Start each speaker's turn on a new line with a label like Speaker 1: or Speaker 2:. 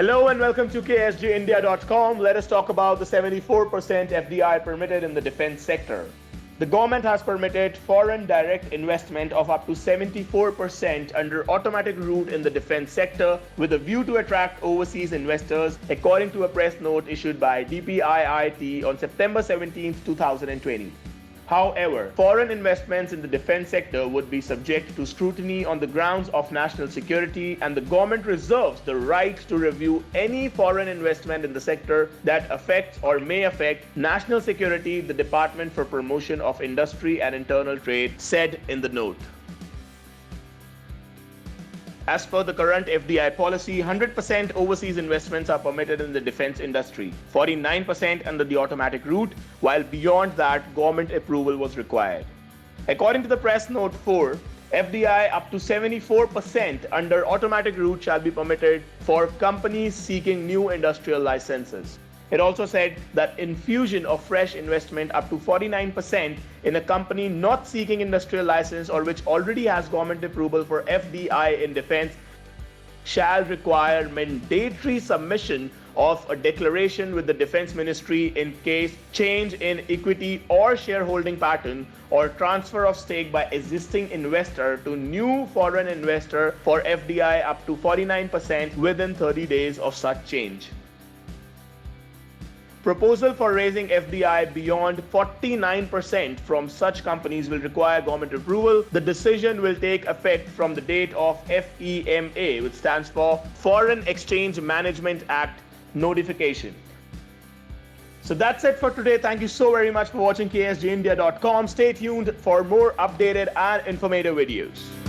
Speaker 1: Hello and welcome to KSGIndia.com. Let us talk about the 74% FDI permitted in the defense sector. The government has permitted foreign direct investment of up to 74% under automatic route in the defense sector with a view to attract overseas investors, according to a press note issued by DPIIT on September 17, 2020. However, foreign investments in the defense sector would be subject to scrutiny on the grounds of national security, and the government reserves the right to review any foreign investment in the sector that affects or may affect national security, the Department for Promotion of Industry and Internal Trade said in the note. As per the current FDI policy, 100% overseas investments are permitted in the defense industry, 49% under the automatic route, while beyond that, government approval was required. According to the press note 4, FDI up to 74% under automatic route shall be permitted for companies seeking new industrial licenses. It also said that infusion of fresh investment up to 49% in a company not seeking industrial license or which already has government approval for FDI in defense shall require mandatory submission of a declaration with the Defense Ministry in case change in equity or shareholding pattern or transfer of stake by existing investor to new foreign investor for FDI up to 49% within 30 days of such change. Proposal for raising FDI beyond 49% from such companies will require government approval. The decision will take effect from the date of FEMA, which stands for Foreign Exchange Management Act notification. So that's it for today. Thank you so very much for watching KSGIndia.com. Stay tuned for more updated and informative videos.